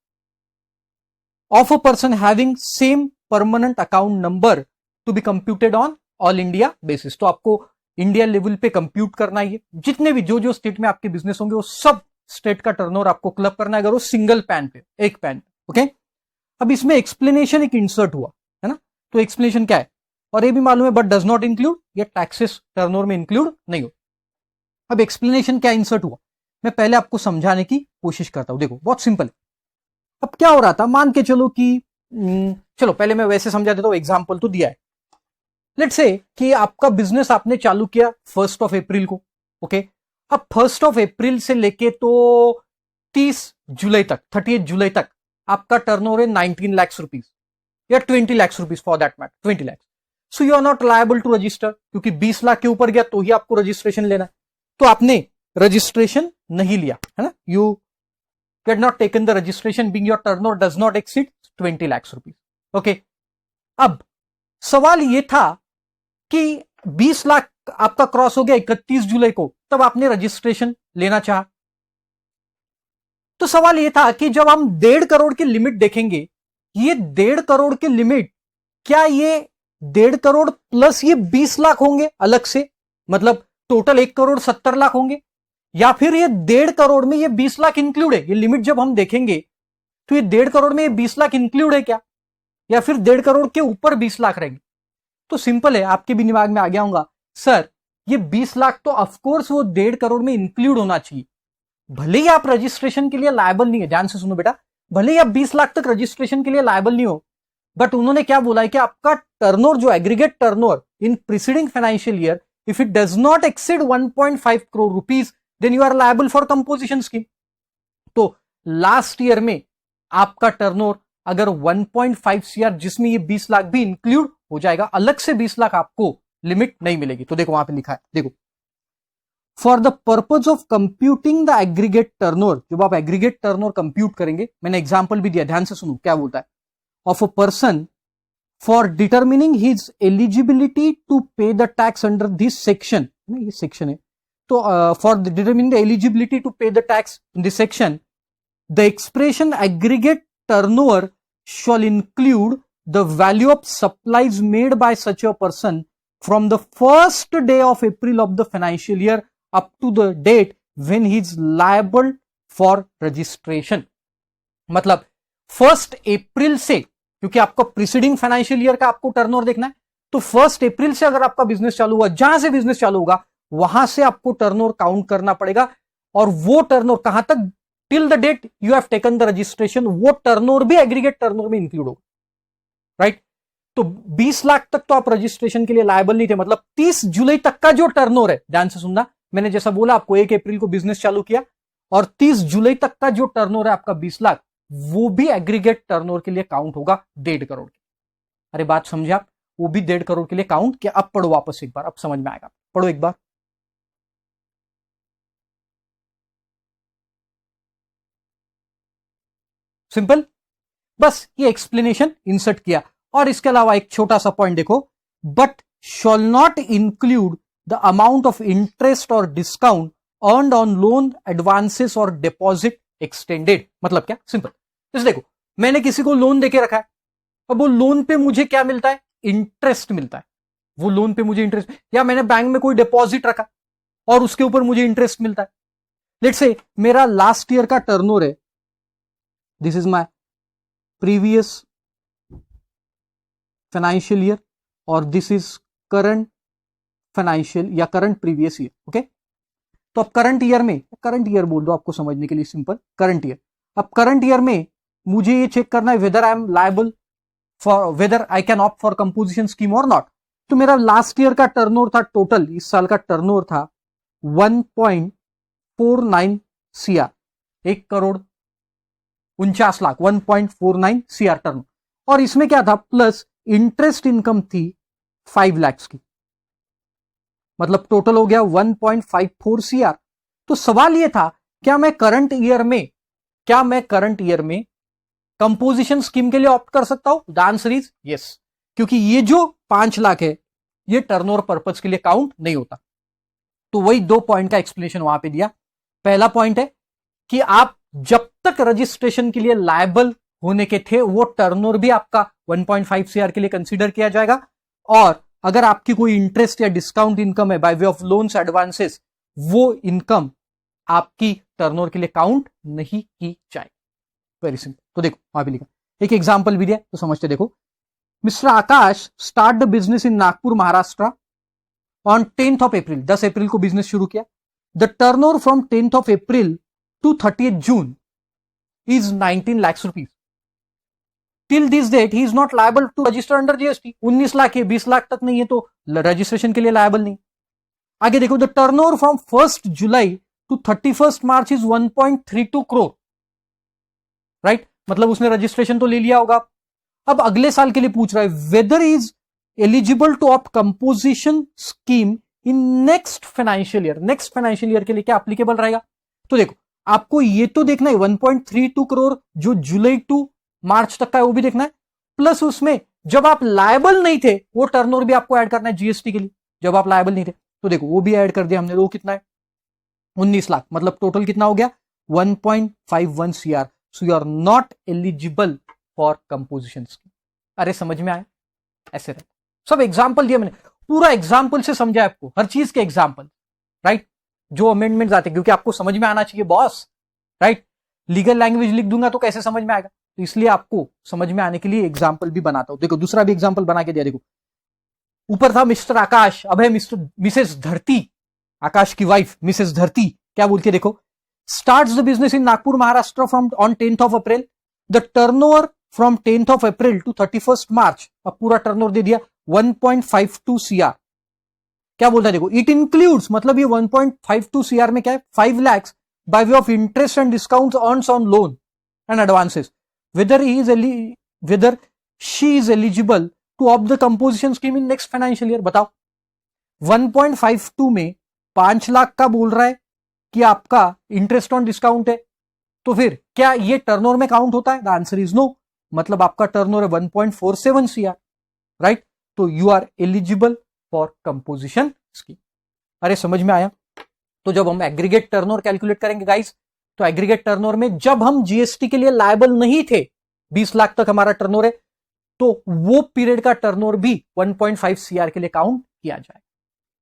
of a person having same permanent account number to be computed on all India basis. तो आपको इंडिया लेवल पे कंप्यूट करना है, जितने भी जो स्टेट में आपके बिजनेस होंगे वो सब स्टेट का टर्नओवर आपको क्लब करना है, अगर वो सिंगल पैन पे, एक पैन पे। ओके, अब इसमें एक्सप्लेनेशन एक इंसर्ट हुआ है ना, तो एक्सप्लेनेशन क्या है, और ये भी मालूम है बट डज नॉट इंक्लूड, ये टैक्सेस टर्नओवर में इंक्लूड नहीं हो। अब एक्सप्लेनेशन क्या इंसर्ट हुआ, मैं पहले आपको समझाने की कोशिश करता हूं। देखो बहुत सिंपल। अब क्या हो रहा था, मान के चलो कि चलो पहले मैं वैसे समझा देता हूं, एग्जांपल तो दिया है। लेट्स से कि आपका बिजनेस आपने चालू किया 1 अप्रैल को। ओके, अब 1 अप्रैल से लेके तो 30 जुलाई तक, 30 जुलाई तक आपका टर्नओवर है 19 लाख रुपीज या 20 lakh rupees for that matter, 20 lakh. So you are not liable to register, क्योंकि 20 लाख के ऊपर गया तो ही आपको रजिस्ट्रेशन लेना है, तो आपने रजिस्ट्रेशन नहीं लिया है ना, you had not taken the registration being your turnover does not exceed 20 lakhs rupees. Okay, अब सवाल यह था कि 20 लाख आपका क्रॉस हो गया 31 जुलाई को, तब आपने रजिस्ट्रेशन लेना चाहा। तो सवाल यह था कि जब हम 1.5 करोड़ की लिमिट देखेंगे, ये 1.5 करोड़ की लिमिट, क्या ये 1.5 करोड़ प्लस ये 20 लाख होंगे अलग से, मतलब टोटल 1 करोड़ 70 लाख होंगे, या फिर ये 1.5 करोड़ में ये 20 लाख इंक्लूड है। ये लिमिट जब हम देखेंगे तो ये 1.5 करोड़ में ये 20 लाख इंक्लूड है क्या, या फिर 1.5 करोड़ के ऊपर 20 लाख रहेंगे। तो सिंपल है, आपके भी दिमाग में आ गया होगा, सर ये 20 लाख तो ऑफकोर्स वो 1.5 करोड़ में इंक्लूड होना चाहिए, भले ही आप रजिस्ट्रेशन के लिए लायबल नहीं है। ध्यान से सुनो बेटा, भले ही आप 20 लाख तक रजिस्ट्रेशन के लिए लायबल नहीं हो, बट उन्होंने क्या बोला है कि आपका टर्नओवर जो aggregate turnover in preceding financial year, if it does not exceed 1.5 crore rupees, then you are liable for composition scheme. तो लास्ट ईयर में आपका टर्नओवर अगर 1.5 सीआर, जिसमें ये 20 लाख भी इंक्लूड हो जाएगा, अलग से 20 लाख आपको लिमिट नहीं मिलेगी। तो देखो वहां पे लिखा है, देखो for the purpose of computing the aggregate turnover, जब आप एग्रीगेट टर्नओवर कंप्यूट करेंगे, मैंने एग्जांपल भी दिया, ध्यान से सुनो क्या बोलता है, of a person for determining his eligibility to pay the tax under this section, ये सेक्शन है, तो for determining the eligibility to pay the tax in this section, the expression aggregate turnover shall include the value of supplies made by such a person from the first day of April of the financial year up to the date when he is liable for registration। मतलब 1 अप्रैल से, क्योंकि आपको preceding financial year का आपको turnover देखना है, तो 1 अप्रैल से अगर आपका बिजनेस चालू हुआ, जहां से बिजनेस चालू होगा वहां से आपको टर्नओवर काउंट करना पड़ेगा, और वो टर्नओवर कहां तक, till the date you have taken the registration, वो टर्नओवर भी एग्रीगेट टर्नओवर में इंक्लूड होगा। राइट, तो 20 लाख तक तो आप रजिस्ट्रेशन के लिए लायबल नहीं थे, मतलब 30 जुलाई तक का जो टर्नओवर है, ध्यान से सुनना, मैंने जैसा बोला आपको 1 अप्रैल को बिजनेस चालू किया और 30 जुलाई तक का जो टर्नओवर है आपका 20 लाख, वो भी एग्रीगेट टर्नओवर के लिए काउंट होगा 1.5 करोड़। अरे बात समझे आप, वो भी 1.5 करोड़ के लिए काउंट किया। अब पढ़ो वापस एक बार, अब समझ में आएगा, पढ़ो एक बार। सिंपल, बस ये एक्सप्लेनेशन इंसर्ट किया। और इसके अलावा एक छोटा सा पॉइंट देखो, but shall not include the amount of interest और discount earned on loan, advances और डिपॉजिट एक्सटेंडेड। मतलब क्या, सिंपल, जैसे देखो मैंने किसी को लोन देके रखा है, अब वो लोन पे मुझे क्या मिलता है, इंटरेस्ट मिलता है, वो लोन पे मुझे इंटरेस्ट, या मैंने बैंक में कोई डिपॉजिट रखा और उसके ऊपर मुझे इंटरेस्ट मिलता है। लेट्स से मेरा लास्ट ईयर का टर्नओवर है, this is my previous financial year और दिस इज करंट फाइनेंशियल या करंट प्रीवियस ईयर। ओके, तो अब करंट ईयर में, करंट ईयर बोल दो आपको समझने के लिए, सिंपल करंट ईयर। अब करंट ईयर में मुझे ये चेक करना है whether I am liable for, whether I can opt for composition scheme और नॉट। तो मेरा लास्ट ईयर का टर्नओवर था, टोटल इस साल का टर्नओवर था 1.49 सीआर, 1,49,49,00,000 1.49 CR टर्न, और इसमें क्या था प्लस इंटरेस्ट इनकम थी 5 लाख की, मतलब टोटल हो गया 1.54 CR। तो सवाल यह था क्या मैं करंट ईयर में कंपोजिशन स्कीम के लिए ऑप्ट कर सकता हूं? द आंसर इज यस, क्योंकि ये जो 5 लाख है ये टर्नओवर पर्पज के लिए काउंट नहीं होता। तो वही 2 पॉइंट का एक्सप्लेनेशन वहां पे दिया। पहला पॉइंट है कि आप जब तक रजिस्ट्रेशन के लिए लायबल होने के थे वो टर्नओवर भी आपका 1.5 CR के लिए कंसीडर किया जाएगा, और अगर आपकी कोई इंटरेस्ट या डिस्काउंट इनकम है bye way of loans advances, वो इनकम आपकी टर्नओवर के लिए काउंट नहीं की जाए। Very simple. तो देखो वहां भी लिखा, एक एग्जांपल भी दिया तो समझते। देखो, mister Akash start the business in Nagpur Maharashtra on 10th of April, 10 अप्रैल को बिजनेस शुरू किया। The turnover from 10th of April to 30th June is 19 lakhs rupees. Till this date he is not liable to register under GST. 19 lakh है, 20 लाख तक नहीं है तो registration के लिए लायबल नहीं। आगे देखो, the turnover from 1st July to 31st March is 1.32 crore, right, मतलब उसने रजिस्ट्रेशन तो ले लिया होगा। अब अगले साल के लिए पूछ रहा है whether is eligible to opt composition scheme in next financial year. Next financial year के लिए क्या एप्लीकेबल रहेगा? तो देखो आपको ये तो देखना है 1.32 करोड़ जो जुलाई टू मार्च तक का है वो भी देखना है, प्लस उसमें जब आप लायबल नहीं थे वो टर्नओवर भी आपको ऐड करना है जीएसटी के लिए, जब आप लायबल नहीं थे। तो देखो वो भी ऐड कर दिया हमने, वो कितना है 19 लाख, मतलब टोटल कितना हो गया 1.51 CR। So you are not eligible for composition scheme. अरे समझ में आया? ऐसे रहता, सब एग्जाम्पल दिया मैंने, पूरा एग्जाम्पल से समझा आपको, हर चीज के एग्जाम्पल, राइट, जो अमेंडमेंट आते हैं, क्योंकि आपको समझ में आना चाहिए बॉस, राइट। लीगल लैंग्वेज लिख दूंगा तो कैसे समझ में आएगा, तो इसलिए आपको समझ में आने के लिए एग्जाम्पल भी बनाता हूं। देखो दूसरा भी एग्जाम्पल बना के दिया, देखो ऊपर था मिस्टर आकाश, अब है मिसेस धरती, आकाश की वाइफ मिसेस धरती क्या बोलती है, देखो, starts the business in Nagpur, Maharashtra from on 10th of April. The turnover from 10th of April to 31st March, अब पूरा टर्नओवर दे दिया 1.52 CR। क्या बोलता है देखो, इट इंक्लूड्स, मतलब ये 1.52 CR में क्या है 5 lakhs by way of interest and discounts earned on loan and advances. Whether she is eligible to opt the composition scheme in next financial year। बताओ 1.52 में 5 लाख का बोल रहा है कि आपका इंटरेस्ट ऑन डिस्काउंट है, तो फिर क्या ये टर्नओवर में काउंट होता है? द आंसर इज नो, मतलब आपका टर्नओवर है 1.47 CR, राइट। तो you are eligible for composition scheme. अरे समझ में आया? तो जब हम एग्रीगेट टर्नओवर कैलकुलेट करेंगे गाइस, तो एग्रीगेट टर्नओवर में जब हम जीएसटी के लिए लायबल नहीं थे, 20 लाख तक हमारा टर्नओवर है, तो वो पीरियड का टर्नओवर भी 1.5 CR के लिए काउंट किया जाए।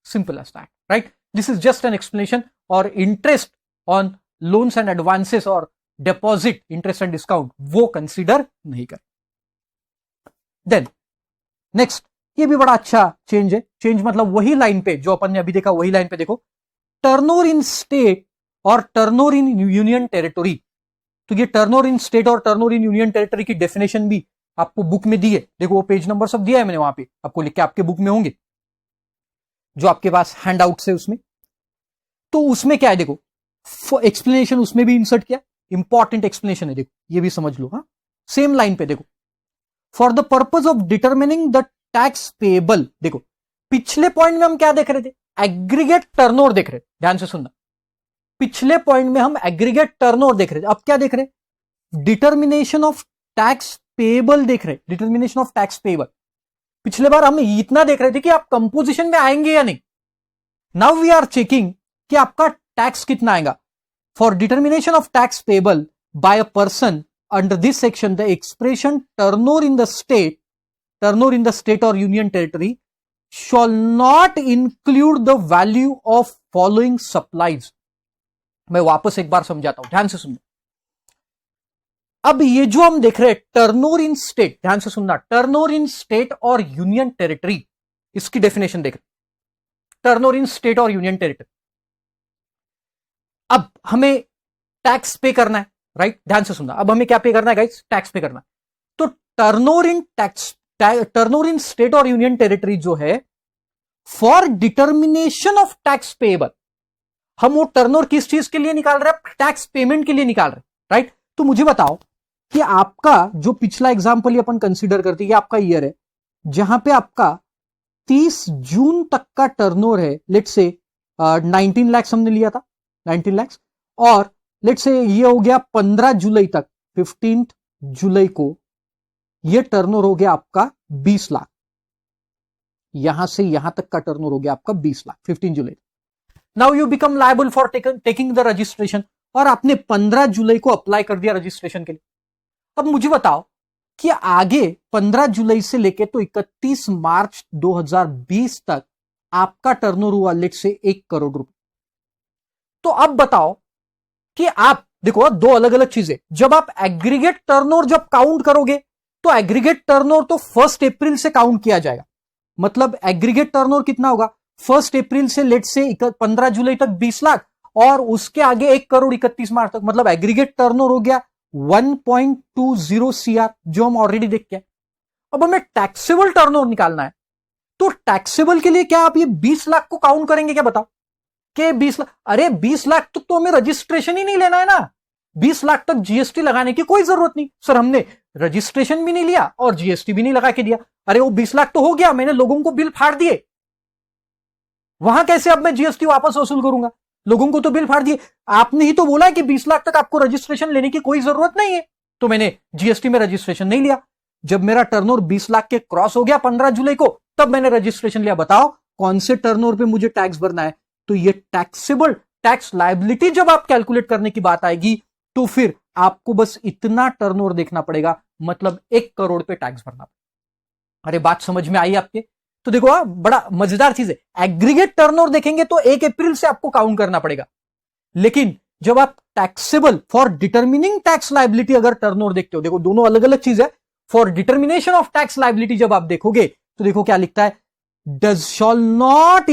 Simple as that, right. This is just an explanation. और interest on loans and advances और डिपॉजिट इंटरेस्ट एंड डिस्काउंट वो कंसीडर नहीं कर। देन नेक्स्ट, ये भी बड़ा अच्छा चेंज है। चेंज मतलब वही लाइन पे जो अपन ने अभी देखा, वही लाइन पे देखो, टर्नओवर इन स्टेट और टर्नओवर इन यूनियन टेरिटोरी। तो ये टर्नओवर इन स्टेट और टर्नओवर इन यूनियन टेरिटोरी की डेफिनेशन भी आपको बुक में दी है। देखो वो पेज नंबर सब दिया है मैंने वहां पे, आपको लिख के आपके बुक में होंगे जो आपके पास हैंड आउट से उसमें। तो उसमें क्या है देखो, एक्सप्लेनेशन उसमें भी इंसर्ट किया, इंपॉर्टेंट एक्सप्लेनेशन है, देखो ये भी समझ लो। हाँ, सेम लाइन पे देखो, for the purpose of determining the tax payable. देखो पिछले पॉइंट में हम क्या देख रहे थे, एग्रीगेट टर्नओवर देख रहे थे, ध्यान से सुनना। पिछले पॉइंट में हम एग्रीगेट टर्नओवर देख रहे थे, अब क्या देख रहे, डिटर्मिनेशन ऑफ टैक्स पेएबल देख रहे, डिटर्मिनेशन ऑफ टैक्स पेएबल। पिछले बार हम इतना देख रहे थे कि आप कंपोजिशन में आएंगे या नहीं। नाउ वी आर चेकिंग कि आपका टैक्स कितना आएगा। For determination of tax payable by a person under this section the expression turnover in the state और union territory shall not include the value of following supplies. मैं वापस एक बार समझाता हूं, ध्यान से सुनना। अब ये जो हम देख रहे हैं टर्नओवर इन स्टेट, ध्यान से सुनना, टर्नओवर इन स्टेट और यूनियन टेरिटरी, इसकी डेफिनेशन देख रहे, टर्नओवर इन स्टेट और यूनियन टेरिटरी। अब हमें टैक्स पे करना है, राइट, ध्यान से सुनना। अब हमें क्या पे करना है गाइस, टैक्स पे करना है। तो टर्नओवर इन स्टेट और यूनियन टेरिटरी जो है, for determination of tax payable, हम वो टर्नओवर किस चीज के लिए निकाल रहे हैं? टैक्स पेमेंट के लिए निकाल रहे हैं, राइट? तो मुझे बताओ कि आपका जो पिछला एग्जाम्पल अपन कंसीडर करते हैं, ये आपका ईयर है जहां पे आपका 30 जून तक का टर्नओवर है, लेट्स से 19 लाख हमने लिया था, 19 लाख, और लेट्स से ये हो गया 15 जुलाई तक, 15 जुलाई को ये टर्नओवर हो गया आपका 20 लाख। यहां से यहां तक का टर्नओवर हो गया आपका 20 lakh 15 July. Now you become liable for taking the registration, और आपने 15 जुलाई को अप्लाई कर दिया रजिस्ट्रेशन के लिए। अब मुझे बताओ कि आगे 15 जुलाई से लेके तो 31 मार्च 2020 तक आपका टर्नओवर हुआ लेट से 1 करोड़ रुपए। तो अब बताओ कि आप देखो, दो अलग अलग चीजें, जब आप एग्रीगेट टर्नओवर जब काउंट करोगे तो एग्रीगेट टर्नओवर तो 1 अप्रैल से काउंट किया जाएगा। मतलब एग्रीगेट टर्नओवर कितना होगा? 1 अप्रैल से लेट से 15 जुलाई तक 20 लाख, और उसके आगे 1 करोड़ 31 मार्च तक, मतलब एग्रीगेट टर्नओवर हो गया 1.20 CR, जो हम ऑलरेडी देख के। अब हमें टैक्सेबल टर्नओवर निकालना है, तो टैक्सेबल के लिए क्या आप ये 20 लाख को काउंट करेंगे क्या? बताओ कि 20 लाख, अरे 20 लाख तक तो हमें रजिस्ट्रेशन ही नहीं लेना है ना, 20 लाख तक जीएसटी लगाने की कोई जरूरत नहीं। सर हमने रजिस्ट्रेशन भी नहीं लिया और जीएसटी भी नहीं लगा के दिया, अरे वो 20 लाख तो हो गया, मैंने लोगों को बिल फाड़ दिए, वहां कैसे अब मैं जीएसटी वापस वसूल करूंगा? लोगों को तो बिल फाड़ दिए। आपने ही तो बोला है कि 20 लाख तक आपको रजिस्ट्रेशन लेने की कोई जरूरत नहीं है, तो मैंने जीएसटी में रजिस्ट्रेशन नहीं लिया। जब मेरा टर्नओवर 20 लाख के क्रॉस हो गया 15 जुलाई को, तब मैंने रजिस्ट्रेशन लिया। बताओ कौन से टर्नओवर पे मुझे टैक्स भरना है? तो ये टैक्सेबल टैक्स लायबिलिटी जब आप कैलकुलेट करने की बात आएगी, तो फिर आपको बस इतना टर्नओवर देखना पड़ेगा, मतलब 1 करोड़ पे टैक्स भरना पड़ेगा। अरे बात समझ में आई आपके? तो देखो बड़ा मजेदार चीज है, एग्रीगेट टर्नओवर देखेंगे तो 1 अप्रैल से आपको काउंट करना पड़ेगा, लेकिन जब आप taxable for determining tax liability अगर टर्नओवर देखते हो, देखो दोनों अलग अलग चीज है। For determination of tax liability जब आप देखोगे तो देखो क्या लिखता है, does shall not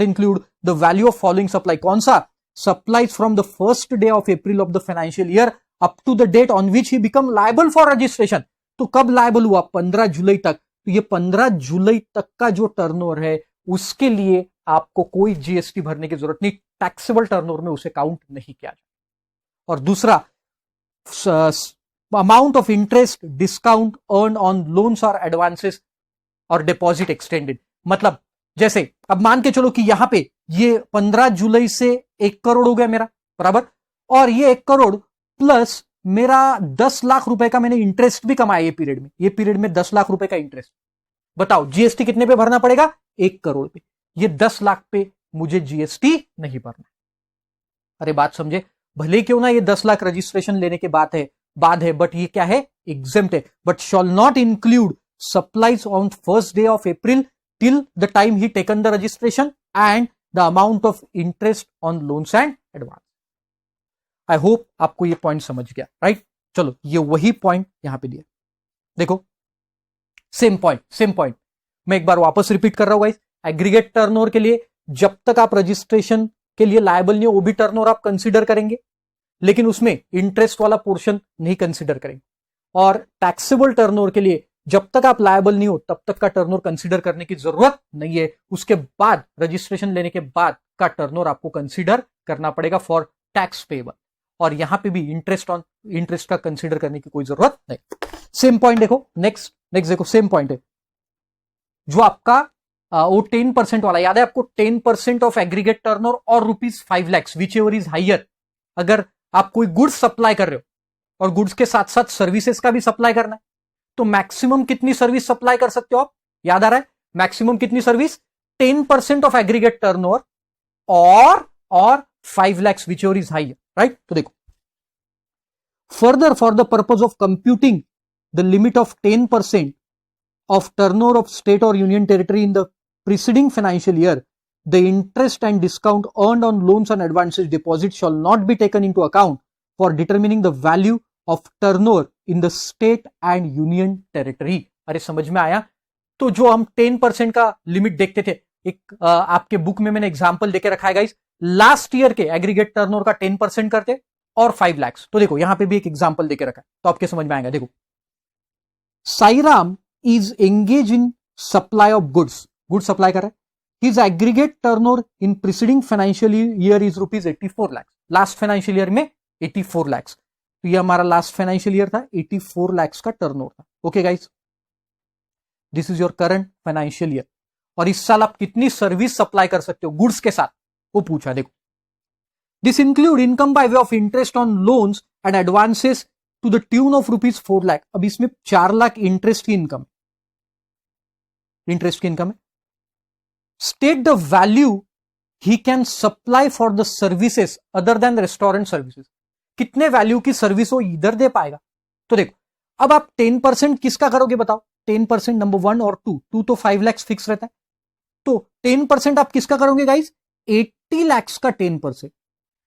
include the value of following supply. कौन सा? Supplies from the first day of April of the financial year up to the date on which he become liable for registration. तो कब liable हुआ? 15 जुलाई तक। तो ये 15 जुलाई तक का जो टर्नओवर है, उसके लिए आपको कोई जीएसटी भरने की जरूरत नहीं, टैक्सेबल टर्नओवर में उसे काउंट नहीं किया जाए। और दूसरा, amount of interest discount earn on loans और एडवांसेस और डिपॉजिट एक्सटेंडेड। मतलब जैसे अब मान के चलो कि यहां पे ये 15 जुलाई से 1 करोड़ हो गया मेरा, बराबर, और ये 1 करोड़ प्लस मेरा 10 लाख रुपए का मैंने इंटरेस्ट भी कमाया ये पीरियड में 10 लाख रुपए का इंटरेस्ट। बताओ जीएसटी कितने पे भरना पड़ेगा? 1 करोड़ पे। ये 10 लाख पे मुझे जीएसटी नहीं भरना। अरे बात समझे? भले क्यों ना ये 10 लाख रजिस्ट्रेशन लेने के बाद है, बट ये क्या है? एग्जेम्प्ट है। But shall not include supplies on first day of April till the time he taken the registration and the amount of interest on loans and advance. I hope आपको ये पॉइंट समझ गया, right? चलो ये वही point यहां पे दिया, देखो सेम पॉइंट मैं एक बार वापस रिपीट कर रहा हूं गाइस। एग्रीगेट टर्नओवर के लिए जब तक आप रजिस्ट्रेशन के लिए लायबल नहीं हो, वो भी टर्नओवर आप कंसीडर करेंगे, लेकिन उसमें इंटरेस्ट वाला पोर्शन नहीं कंसीडर करेंगे। और टैक्सेबल टर्नओवर के लिए जब तक आप लायबल नहीं हो, तब तक का टर्नओवर कंसीडर करने की जरूरत नहीं है। उसके बाद रजिस्ट्रेशन लेने के बाद का टर्नओवर आपको कंसीडर करना पड़ेगा फॉर टैक्स पेबल। और यहां पे भी इंटरेस्ट का कंसीडर करने की कोई जरूरत नहीं। सेम पॉइंट देखो, नेक्स्ट देखो, सेम पॉइंट है जो आपका वो 10% वाला याद है आपको? 10% ऑफ एग्रीगेट टर्नओवर और ₹5 lakh, whichever is higher. अगर आप कोई गुड्स सप्लाई कर रहे हो और गुड्स के साथ साथ सर्विसेज का भी सप्लाई करना है, तो मैक्सिमम कितनी सर्विस सप्लाई कर सकते हो आप? याद आ रहा है? मैक्सिमम कितनी सर्विस? 10% ऑफ एग्रीगेट टर्नओवर और 5 lakh, whichever is higher, right? तो देखो, further for the purpose of computing the limit of 10% of turnover of state or union territory in the preceding financial year, the interest and discount earned on loans and advances deposits shall not be taken into account for determining the value of turnover in the state and union territory. अरे समझ में आया? तो जो हम 10% का limit देखते थे, एक आपके बुक में मैंने एग्जांपल देके रखा है गाइस, लास्ट ईयर के एग्रीगेट टर्नओवर का 10% करते और 5 लाख। तो देखो यहां पे भी एक एग्जांपल देके रखा है, तो आपके समझ में आएगा। देखो, Sairam is engaged in supply of goods supply कर रहा है, his aggregate turnover in preceding financial year is rupees 84 lakh. Last financial year में 84 लाख, तो ये हमारा लास्ट फाइनेंशियल ईयर था, 84 लाख का टर्नओवर था। Okay guys, this is your current financial year. और इस साल आप कितनी सर्विस सप्लाई कर सकते हो गुड्स के साथ, वो पूछा। देखो, this include income by way of interest on loans and advances to the tune of rupees 4 lakh. अब इसमें 4 लाख इंटरेस्ट की इनकम है। State the value he can supply for the services other than restaurant services. कितने value की service वो इधर दे पाएगा। तो देखो, अब आप 10% किसका करोगे बताओ। 10% नंबर 1 और 2 तो 5 लाख फिक्स रहता है, तो 10% आप किसका करोगे गाइज, 80 लाख का 10%।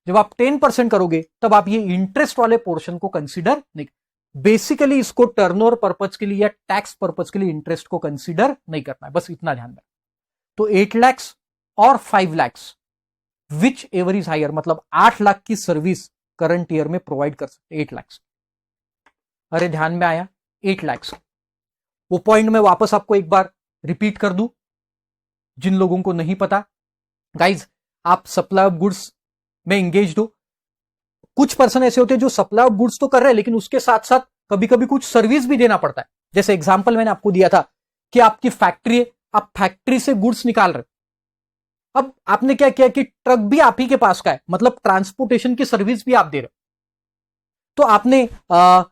जब आप 10% करोगे तब आप ये इंटरेस्ट वाले पोर्शन को कंसीडर नहीं, बेसिकली इसको टर्नओवर पर्पज के लिए या टैक्स पर्पज के लिए इंटरेस्ट को कंसीडर नहीं करना है, बस इतना ध्यान रखना। तो 8 लाख और 5 lakh whichever is higher, मतलब 8 लाख की सर्विस करंट ईयर में प्रोवाइड कर सकते 8 लाख। अरे ध्यान में आया 8 लाख। वो पॉइंट में वापस आपको एक बार रिपीट कर दूं जिन लोगों को नहीं पता। गाइज, आप सप्लाई ऑफ गुड्स में एंगेज हो। कुछ पर्सन ऐसे होते हैं जो सप्लाई ऑफ गुड्स तो कर रहे हैं, लेकिन उसके साथ साथ कभी कभी कुछ सर्विस भी देना पड़ता है। जैसे एग्जांपल मैंने आपको दिया था कि आपकी फैक्ट्री है, आप फैक्ट्री से गुड्स निकाल रहे, अब आपने क्या किया कि ट्रक भी आप ही के पास का है, मतलब ट्रांसपोर्टेशन की सर्विस भी आप दे रहे। तो आपने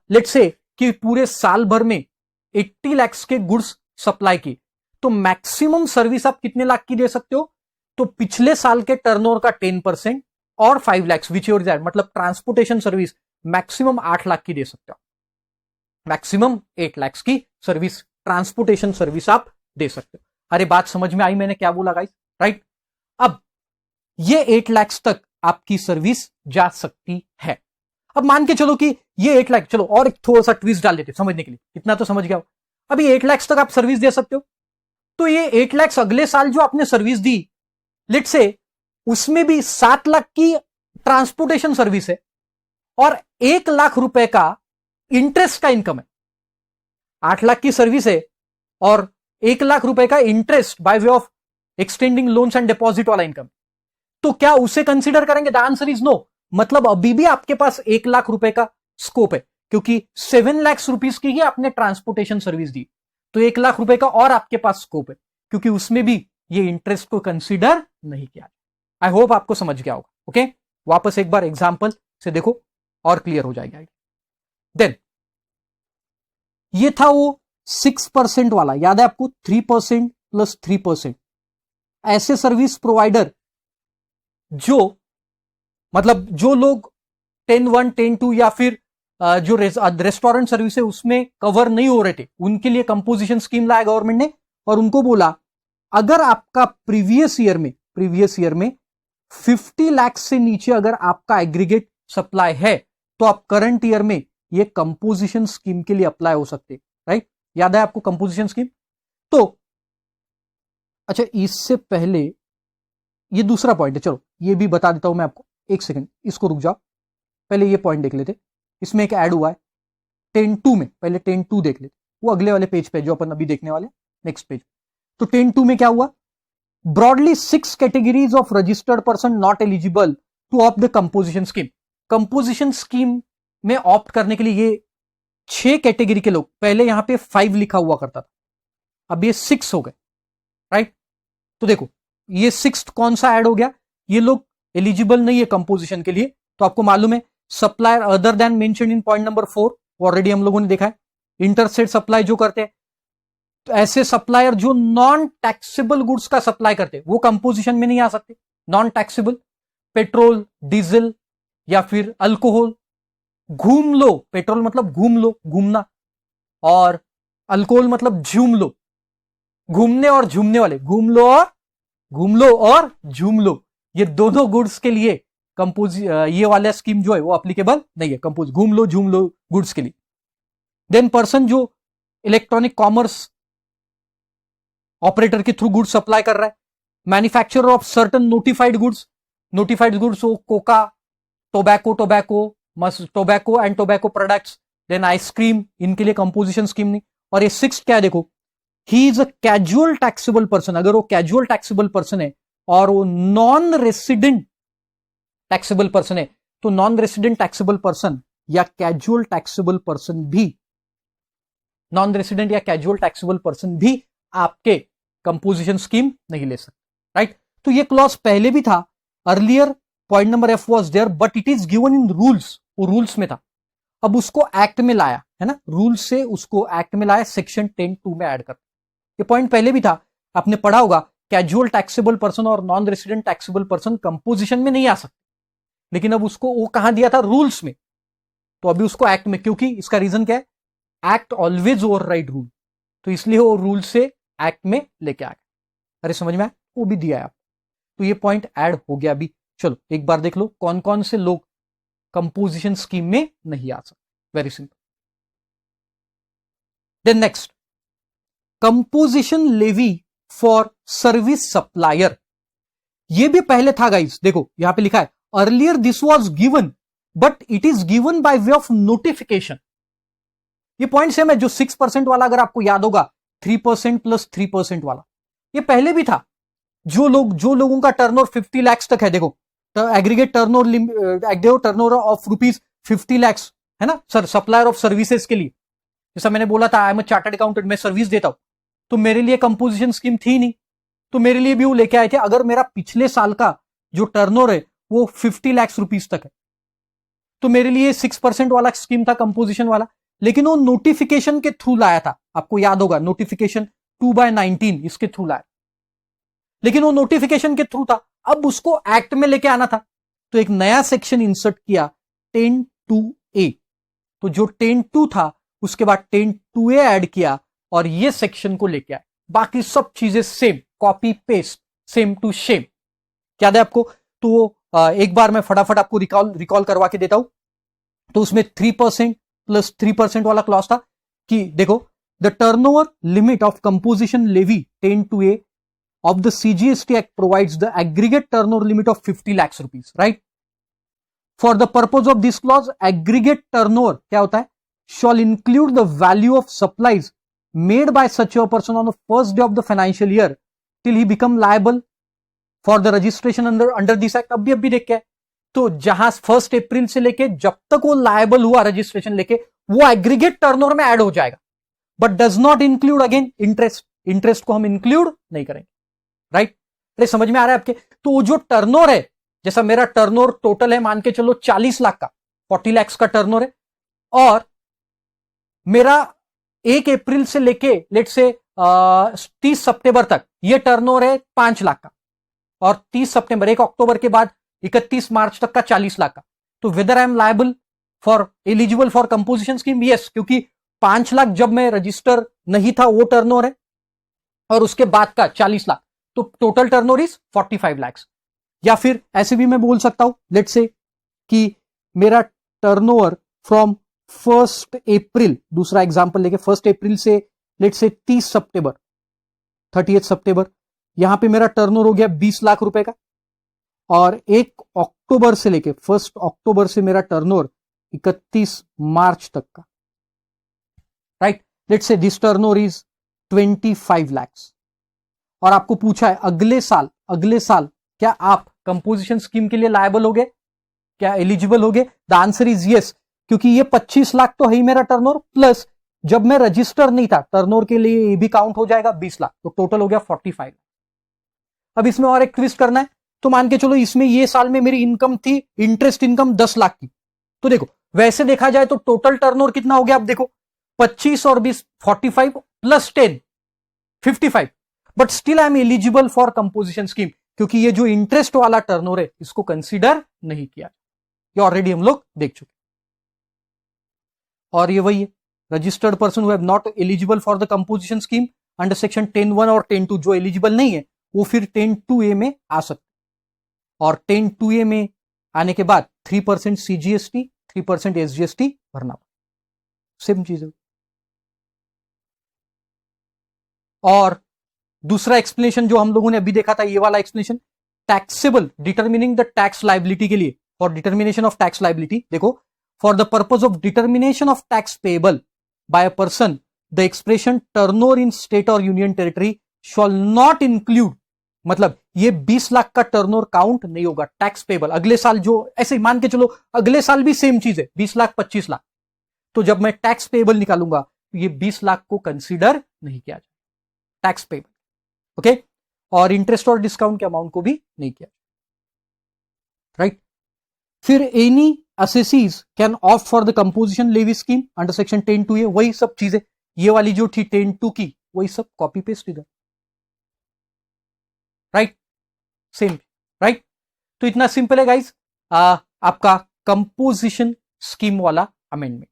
लेट्स से कि पूरे साल भर में 80 लाख के गुड्स सप्लाई की, तो मैक्सिमम सर्विस आप कितने लाख की दे सकते हो, तो पिछले साल के टर्नओवर का 10% और 5 लाख विच एवर दैट, मतलब ट्रांसपोर्टेशन सर्विस मैक्सिमम 8 लाख की दे सकते हो। मैक्सिमम 8 लाख की सर्विस, ट्रांसपोर्टेशन सर्विस आप दे सकते हो। अरे बात समझ में आई मैंने क्या बोला गाइस, राइट। अब ये 8 लाख तक आपकी सर्विस जा सकती है। अब मान के चलो कि ये 8 लाख, चलो और एक थोड़ा सा ट्विस्ट डाल देते समझने के लिए, इतना तो समझ गया हो। अभी 8 लाख तक आप सर्विस दे सकते हो, तो ये 8 लाख अगले साल जो आपने सर्विस दी, लेट से उसमें भी 7 लाख की ट्रांसपोर्टेशन सर्विस है और 1 लाख रुपए का इंटरेस्ट का इनकम है। 8 लाख की सर्विस है और 1 लाख रुपए का interest by way of extending loans and deposit वाला इनकम, तो क्या उसे कंसीडर करेंगे? The answer is no. मतलब अभी भी आपके पास 1 लाख रुपए का स्कोप है, क्योंकि 7 लाख रुपीस की ही आपने ट्रांसपोर्टेशन सर्विस दी, तो 1 लाख रुपए का और आपके पास स्कोप है, क्योंकि उसमें भी ये इंटरेस्ट को कंसीडर नहीं किया। आई होप आपको समझ गया होगा। ओके, वापस एक बार एग्जांपल से देखो और क्लियर हो जाएगा। देन ये था वो 6% वाला, याद है आपको, 3% प्लस 3%। ऐसे सर्विस प्रोवाइडर जो मतलब जो लोग 10(1), 10(2) या फिर जो रेस्टोरेंट सर्विस है उसमें कवर नहीं हो रहे थे, उनके लिए कंपोजिशन स्कीम लाया गवर्नमेंट ने, और उनको बोला अगर आपका प्रीवियस ईयर में 50 लाख से नीचे अगर आपका एग्रीगेट सप्लाई है, तो आप करंट ईयर में ये कंपोजिशन स्कीम के लिए अप्लाई हो सकते, राइट। याद है आपको कंपोजिशन स्कीम? तो अच्छा, इससे पहले ये दूसरा पॉइंट है, चलो ये भी बता देता हूं मैं आपको। एक सेकंड, इसको रुक जाओ, पहले ये पॉइंट देख लेते। इसमें एक ऐड हुआ है 10(2) में, पहले 10(2) देख लेते, वो अगले वाले पेज पे जो अपन अभी देखने वाले, नेक्स्ट पेज। तो 10(2) में क्या हुआ? Broadly 6 categories of registered person not eligible to opt the composition scheme. Composition scheme में ऑप्ट करने के लिए ये 6 कैटेगरी के लोग, पहले यहां पे 5 लिखा हुआ करता था, अब ये 6 हो गए, राइट। तो देखो ये 6 कौन सा ऐड हो गया, ये लोग एलिजिबल नहीं है कंपोजिशन के लिए। तो आपको मालूम है supplier other then mention in point number 4, already हम लोगों ने देखा है। इंटरस्टेट सप्लाई जो करते हैं, तो ऐसे सप्लायर जो नॉन टैक्सेबल गुड्स का सप्लाई करते हैं वो कंपोजिशन में नहीं आ सकते। नॉन टैक्सेबल, पेट्रोल, डीजल या फिर अल्कोहल, घूम लो, पेट्रोल मतलब घूम लो, घूमना, और अल्कोहल मतलब झूम लो, घूमने और झूमने वाले, घूम लो और झूम लो, ये दोनों गुड्स के लिए ये वाला स्कीम जो है वो एप्लीकेबल नहीं है, कंपोज घूम लो झूम लो गुड्स के लिए। देन पर्सन जो इलेक्ट्रॉनिक कॉमर्स ऑपरेटर के थ्रू गुड्स सप्लाई कर रहा है, manufacturer of certain notified goods हो, cocoa, tobacco and tobacco products, then ice cream, इनके लिए कंपोजिशन स्कीम नहीं। और ये 6 क्या है देखो, he is a casual taxable person, अगर वो कैजुअल टैक्सेबल पर्सन है और वो नॉन रेसिडेंट टैक्सेबल पर्सन है, तो नॉन रेसिडेंट टैक्सेबल पर्सन या कैजुअल टैक्सेबल पर्सन भी, नॉन रेसिडेंट या कैजुअल टैक्सेबल पर्सन भी आपके कंपोजिशन स्कीम नहीं ले सकते, राइट। तो ये क्लॉज पहले भी था, earlier point number F was there but it is given in rules, वो रूल्स में था, अब उसको एक्ट में लाया है ना, रूल से उसको एक्ट में लाया, सेक्शन 10(2) में ऐड कर। ये पॉइंट पहले भी था, आपने पढ़ा होगा, कैजुअल टैक्सेबल पर्सन और non resident taxable person composition में नहीं आ सकते, लेकिन अब उसको वो कहां दिया था, रूल्स में, तो अभी उसको एक्ट में, क्योंकि इसका रीजन क्या है, एक्ट ऑलवेज ओवरराइड रूल, तो इसलिए वो रूल से एक्ट में लेके आ गया। अरे समझ में आया, वो भी दिया है आप, तो ये पॉइंट ऐड हो गया अभी। चलो एक बार देख लो कौन कौन से लोग कंपोजिशन स्कीम में नहीं आ सकते, very simple. Then next, composition levy for service supplier, ये भी पहले था गाइस, देखो यहां पे लिखा है earlier this was given but it is given by way of notification. ये पॉइंट सेम है, जो 6% वाला अगर आपको याद होगा, 3% प्लस 3% वाला, ये पहले भी था। जो लोगों का टर्नओवर 50 लाख तक है, देखो aggregate turnover of rupees 50 lakh है ना सर, सप्लायर ऑफ सर्विसेज के लिए, जैसा मैंने बोला था, I am a chartered accountant, मैं सर्विस देता हूं, तो मेरे लिए कंपोजिशन स्कीम थी नहीं, तो मेरे लिए भी वो लेके आए थे, अगर मेरा पिछले साल का जो टर्नओवर है वो 50 लाख रुपीज तक है, तो मेरे लिए 6% वाला स्कीम था कंपोजिशन वाला, लेकिन वो नोटिफिकेशन के थ्रू लाया था, आपको याद होगा, नोटिफिकेशन 2/19 इसके थ्रू लाया, लेकिन वो नोटिफिकेशन के थ्रू था, अब उसको एक्ट में लेके आना था, तो एक नया सेक्शन इंसर्ट किया 10(2)(a), तो जो 10(2) था उसके बाद 10(2)(a) ऐड किया और ये सेक्शन को लेके आए, बाकी सब चीजें same, copy paste, same to same, याद है आपको। तो एक बार मैं फटाफट आपको रिकॉल करवा के देता हूं, तो उसमें 3% प्लस 3% वाला क्लॉज था कि देखो, the turnover limit of composition levy 10(2)(a of the CGST Act provides the aggregate turnover limit of 50 lakhs rupees, right? For the purpose of this clause, aggregate turnover क्या होता है, shall include the value of supplies made by such a person on the first day of the financial year till he become liable for the registration under this act। अब भी देख के, तो जहां 1 अप्रैल से लेके जब तक वो लायबल हुआ रजिस्ट्रेशन लेके, वो एग्रीगेट टर्नओवर में ऐड हो जाएगा, but does not include again interest, interest को हम इंक्लूड नहीं करेंगे, राइट। अरे समझ में आ रहा है आपके। तो वो जो टर्नओवर है, जैसा मेरा टर्नओवर टोटल है मान के चलो 40 लाख का, 40 लाख का टर्नओवर है, और मेरा 1 अप्रैल से लेके लेट से 30 सितंबर तक ये टर्नओवर है 5 लाख का, और 30 सितंबर 1 अक्टूबर के बाद 31 मार्च तक का 40 लाख का, तो whether I am liable for eligible for composition scheme, yes, क्योंकि 5 लाख जब मैं रजिस्टर नहीं था वो टर्नओवर है, और उसके बाद का 40 लाख, तो टोटल टर्नओवर इज 45 लाख। या फिर ऐसे भी मैं बोल सकता हूं, लेट से कि मेरा टर्नओवर फ्रॉम 1 अप्रैल, दूसरा एग्जांपल लेके 1 अप्रैल से लेट से 30 सितंबर 30 सितंबर, यहां पे मेरा टर्नओवर हो गया 20 लाख रुपए का, और 1 अक्टूबर से लेके 1 अक्टूबर से मेरा टर्नओवर 31 मार्च तक का, राइट। लेट से दिस टर्नओवर इज 25 लाख, और आपको पूछा है अगले साल क्या आप कंपोजिशन स्कीम के लिए लायबल होगे, क्या एलिजिबल होगे, द आंसर इज यस, क्योंकि ये 25 लाख तो है ही मेरा टर्नओवर, प्लस जब मैं रजिस्टर नहीं था टर्नओवर के लिए ये भी काउंट हो जाएगा 20 लाख, तो टोटल हो गया 45 लाख। अब इसमें और एक ट्विस्ट करना है, तो मान के चलो इसमें ये साल में मेरी इनकम थी, इंटरेस्ट इनकम 10 लाख की, तो देखो वैसे देखा जाए तो टोटल टर्नओवर कितना हो गया, अब देखो 25 और 20 45 plus 10 55, but still I am eligible for composition scheme, क्योंकि ये जो इंटरेस्ट वाला टर्नओवर है इसको कंसीडर नहीं किया, ये ऑलरेडी हम लोग देख चुके। और ये वही है, registered person who have not eligible for the composition scheme under section 10(1) और 10(2), जो एलिजिबल नहीं है वो फिर 10(2)(a) में आ सकते, और 10(2)(a) में आने के बाद 3% CGST 3% SGST भरना, सेम चीज है। और दूसरा एक्सप्लेनेशन जो हम लोगों ने अभी देखा था, ये वाला explanation, taxable determining the tax liability के लिए, for determination of tax liability, देखो, for the purpose of determination of tax payable by a person the expression turnover in state और union territory shall not include, मतलब ये 20 लाख का turnover count नहीं होगा tax payable अगले साल, जो ऐसे मान के चलो अगले साल भी सेम चीज है 20 लाख 25 लाख, तो जब मैं टैक्स पेबल निकालूंगा तो ये 20 लाख को कंसीडर नहीं किया जाए टैक्स पेबल, ओके। और इंटरेस्ट और डिस्काउंट के अमाउंट को भी नहीं किया, राइट। फिर any assessees can opt for the composition levy scheme under section 10(2)(a), वही सब चीजें, ये वाली जो थी 10(2) की, वही सब कॉपी पेस्ट इधर, राइट, सेम, राइट। तो इतना सिंपल है गाइस आपका कंपोजिशन स्कीम वाला अमेंडमेंट।